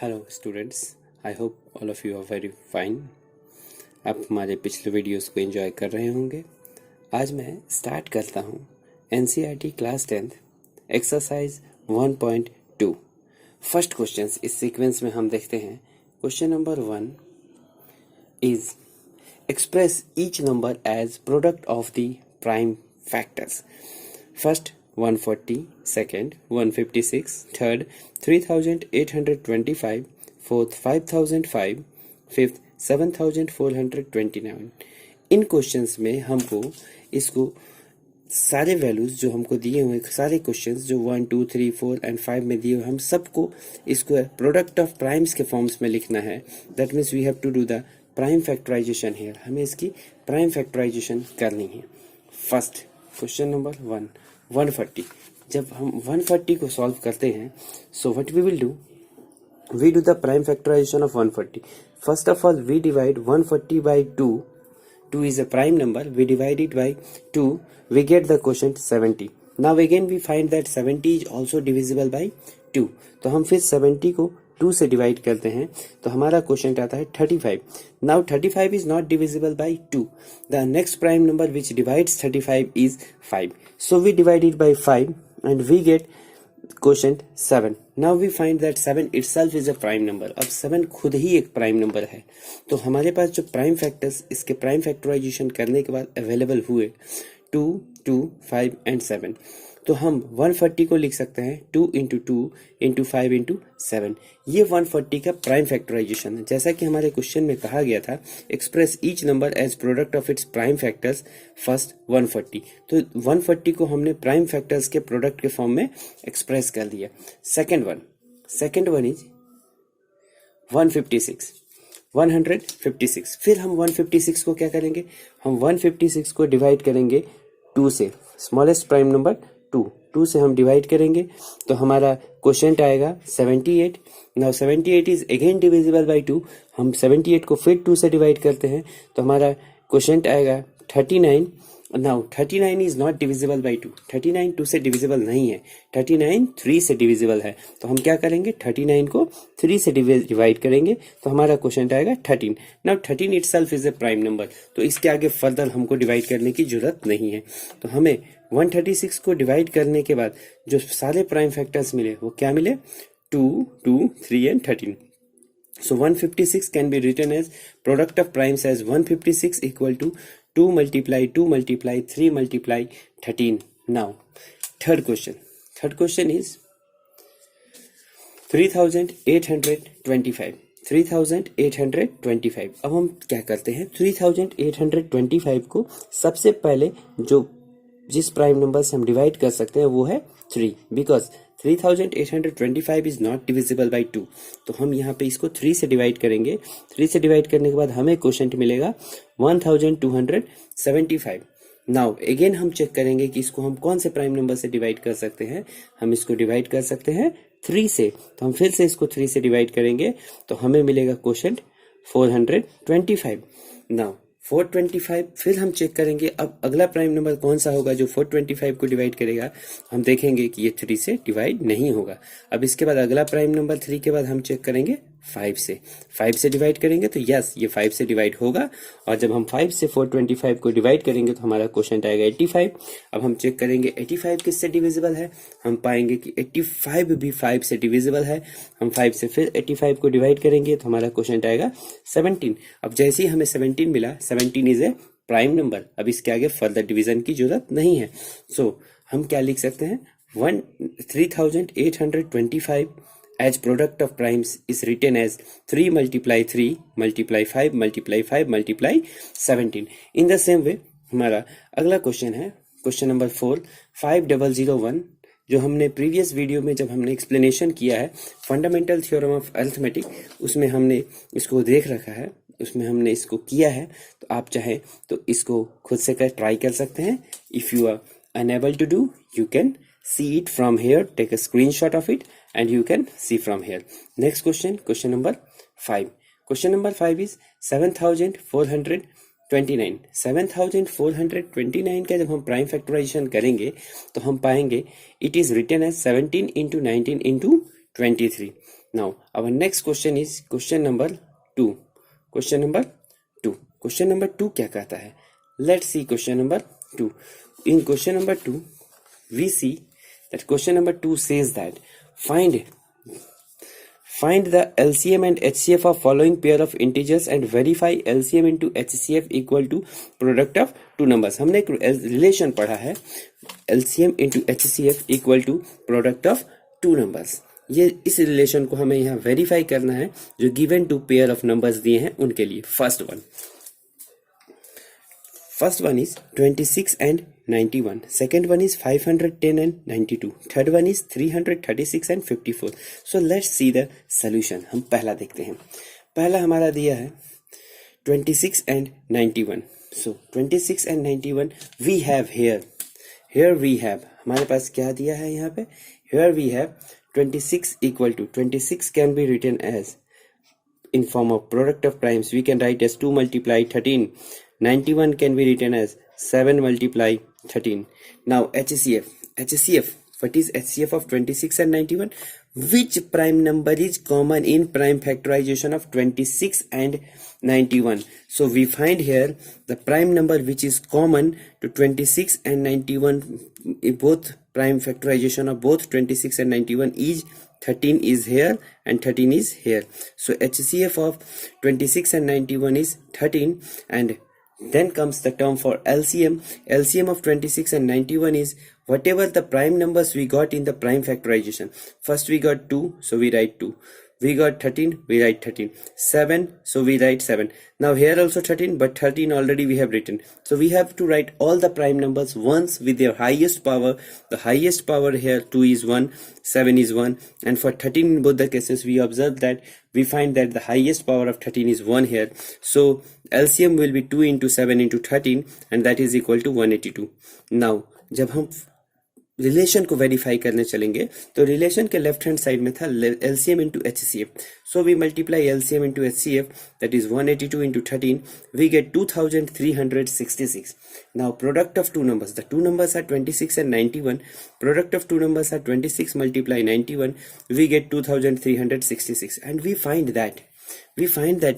Hello students, I hope all of you are very fine. आप हमारे पिछले videos को एंजॉय कर रहे होंगे। आज मैं स्टार्ट करता हूँ NCERT class 10th exercise 1.2। First question इस सीक्वेंस में हम देखते हैं। Question number 1 is express each number as product of the prime factors. First 140, second 156, third 3825, fourth 5005, fifth 7429। इन क्वेश्चंस में हमको इसको सारे वैल्यूज जो हमको दिए हुए सारे क्वेश्चंस जो 1, 2, 3, 4 एंड 5 में दिए हुए हम सबको इसको प्रोडक्ट ऑफ प्राइम्स के फॉर्म्स में लिखना है। That means we have to do the prime factorisation here. हमें इसकी प्राइम फैक्टराइजेशन करनी है। First question number 140। जब हम 140 को सॉल्व करते हैं, so what we will do, we do the prime factorisation of 140। First of all we divide 140 by 2. 2 is a prime number. We divide it by 2. We get the quotient 70. Now again we find that 70 is also divisible by 2. तो हम फिर 70 को 2 से divide करते हैं तो हमारा quotient आता है 35। Now 35 is not divisible by 2. The next prime number which divides 35 is 5. So we divide it by 5 and we get quotient 7. Now we find that 7 itself is a prime number. अब 7 खुद ही एक prime number है। तो हमारे पास जो prime factors इसके prime factorisation करने के बाद अवेलेबल हुए 2, 2, 5 एंड 7। तो हम 140 को लिख सकते हैं 2 into 2 into 5 into 7। ये 140 का प्राइम फैक्टराइजेशन है। जैसा कि हमारे क्वेश्चन में कहा गया था, express each number as product of its prime factors. First 140, तो 140 को हमने प्राइम फैक्टर्स के प्रोडक्ट के फॉर्म में एक्सप्रेस कर दिया। Second one is 156, 156। फिर हम 156 को क्या करेंगे, हम 156 को डिवाइड करेंगे 2 से। स्मॉलेस्ट प्राइम नंबर 2 से हम डिवाइड करेंगे तो हमारा क्वोशंट आएगा 78। Now 78 is again divisible by 2। हम 78 को फिर 2 से डिवाइड करते हैं तो हमारा क्वोशंट आएगा 39। Now 39 is not divisible by 2। 39 2 से डिविजिबल नहीं है। 39 3 से डिविजिबल है। तो हम क्या करेंगे, 39 को 3 से डिवाइड करेंगे तो हमारा क्वोशंट आएगा 13। Now 13 itself is a prime number. तो इसके आगे फर्दर हमको डिवाइड करने की जरूरत नहीं है। तो हमें 136 को डिवाइड करने के बाद जो सारे प्राइम फैक्टर्स मिले वो क्या मिले, 2, 2, 3 and 13। So 156 can be written as product of primes as 156 equal to 2 multiply 2 multiply 3 multiply 13. Now third question is 3825। 3825। अब हम क्या करते हैं, 3825 को सबसे पहले जो जिस प्राइम नंबर से हम डिवाइड कर सकते हैं वो है 3, because 3825 is not divisible by 2। तो हम यहाँ पे इसको 3 से डिवाइड करेंगे। 3 से डिवाइड करने के बाद हमें क्वोशंट मिलेगा 1275। नाउ अगेन हम चेक करेंगे कि इसको हम कौन से प्राइम नंबर से डिवाइड कर सकते हैं। हम इसको डिवाइड कर सकते हैं 3 से। तो हम फिर से इसको 3 से डिवाइड करेंगे तो हमें मिलेगा क्वोशंट 425। नाउ 425 फिर हम चेक करेंगे अब अगला प्राइम नंबर कौन सा होगा जो 425 को डिवाइड करेगा। हम देखेंगे कि ये 3 से डिवाइड नहीं होगा। अब इसके बाद अगला प्राइम नंबर 3 के बाद हम चेक करेंगे 5 से। 5 से डिवाइड करेंगे तो यस ये 5 से डिवाइड होगा। और जब हम 5 से 425 को डिवाइड करेंगे तो हमारा क्वोशंट आएगा 85। अब हम चेक करेंगे 85 किससे डिविजिबल है। हम पाएंगे कि 85 भी 5 से डिविजिबल है। हम 5 से फिर 85 को डिवाइड करेंगे तो हमारा क्वोशंट आएगा 17। अब जैसे ही हमें 17 मिला, 17 इज ए प्राइम नंबर। अब इसके आगे फर्दर डिवीजन की जरूरत नहीं है। सो हम क्या लिख सकते हैं, 3825 as product of primes is written as 3 multiply 3 multiply 5 multiply 5 multiply 17. In the same way हमारा अगला क्वेश्चन है क्वेश्चन नंबर 4 5001। जो हमने प्रीवियस वीडियो में जब हमने एक्सप्लेनेशन किया है फंडामेंटल थ्योरम ऑफ अरिथमेटिक, उसमें हमने इसको देख रखा है, उसमें हमने इसको किया है। तो आप चाहे तो इसको खुद से ट्राई कर सकते हैं। If you are unable to do, you can see it from here, take a screenshot of it and you can see from here. Next question number 5. Question number 5 is 7429। 7429 का जब हम प्राइम फैक्टराइजेशन करेंगे तो हम पाएंगे it is written as 17 into 19 into 23। Now our next question is question number 2. Question number 2. Question number 2 क्या कहता है? Let's see question number 2. In question number 2, we see that question number 2 says that find the LCM and HCF of following pair of integers and verify LCM into HCF equal to product of two numbers. हमने एक relation पढ़ा है LCM into HCF equal to product of two numbers. ये इस relation को हमें यहाँ verify करना है जो given to pair of numbers दिए हैं उनके लिए. First one is 26 and 91. Second one is 510 and 92. Third one is 336 and 54. So let's see the solution. हम पहला देखते हैं. पहला हमारा दिया है 26 and 91. So 26 and 91 we have here. Here we have हमारे पास क्या दिया है यहाँ पे? Here we have 26 equal to 26 can be written as in form of product of primes. We can write as 2 multiply 13. 91 can be written as 7 multiply 13. Now HCF. What is HCF of 26 and 91? Which prime number is common in prime factorization of 26 and 91? So we find here the prime number which is common to 26 and 91, both prime factorization of both 26 and 91 is 13 is here and 13 is here. So HCF of 26 and 91 is 13, and then comes the term for LCM. LCM of 26 and 91 is whatever the prime numbers we got in the prime factorization. First we got 2, so we write 2. We got 13, we write 13. 7, so we write 7. Now here also 13, but 13 already we have written. So we have to write all the prime numbers once with their highest power. The highest power here 2 is 1, 7 is 1. And for 13 in both the cases we observe that we find that the highest power of 13 is 1 here. So LCM will be 2 into 7 into 13, and that is equal to 182. Now जब हम relation को verify करने चलेंगे तो relation के left hand side में था LCM into HCF. So we multiply LCM into HCF, that is 182 into 13, we get 2366. Now product of two numbers, the two numbers are 26 and 91. Product of two numbers are 26 multiply 91, we get 2366. And we find that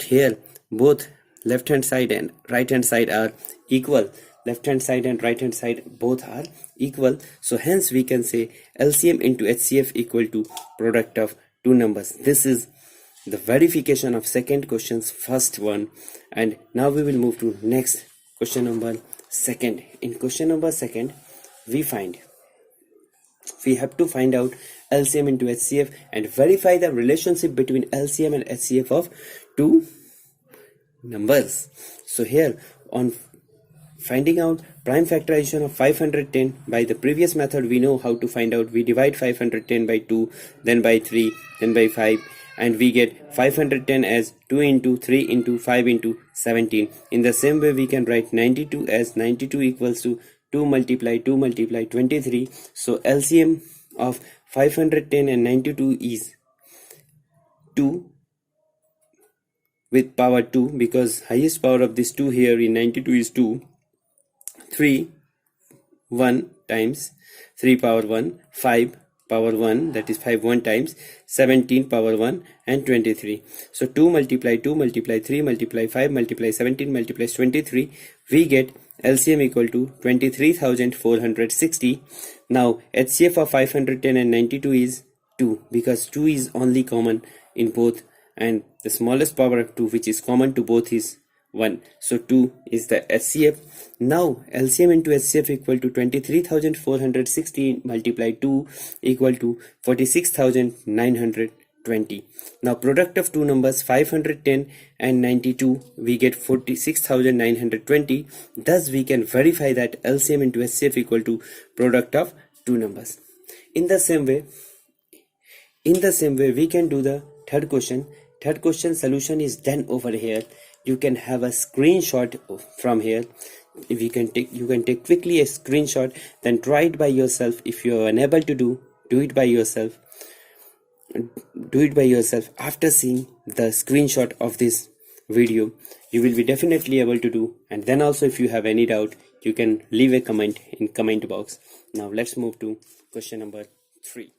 here both left hand side and right hand side are equal. Left hand side and right hand side both are equal. So hence we can say LCM into HCF equal to product of two numbers. This is the verification of second question's first one. And now we will move to next question number second. In question number second, we have to find out LCM into HCF and verify the relationship between LCM and HCF of two numbers. So here on finding out prime factorization of 510, by the previous method we know how to find out. We divide 510 by 2, then by 3, then by 5, and we get 510 as 2 into 3 into 5 into 17. In the same way we can write 92 as 92 equals to 2 multiply 23. So LCM of 510 and 92 is 2 with power 2, because highest power of this 2 here in 92 is 2. 3 1 times 3 power 1, 5 power 1, that is 5 1 times 17 power 1, and 23. So 2 multiply 3 multiply 5 multiply 17 multiplies 23, we get LCM equal to 23,460. Now HCF of 510 and 92 is 2, because 2 is only common in both, and the smallest power of 2 which is common to both is 1. So 2 is the HCF. Now LCM into HCF equal to 23,460 multiply 2 equal to 46,920. Now product of two numbers 510 and 92, we get 46,920. Thus we can verify that LCM into HCF equal to product of two numbers. In the same way we can do the third question. Third question solution is done over here. You can have a screenshot from here. If you can take quickly a screenshot, then try it by yourself. If you are unable to do it by yourself. After seeing the screenshot of this video, you will be definitely able to do. And then also if you have any doubt, you can leave a comment in comment box. Now let's move to question number 3.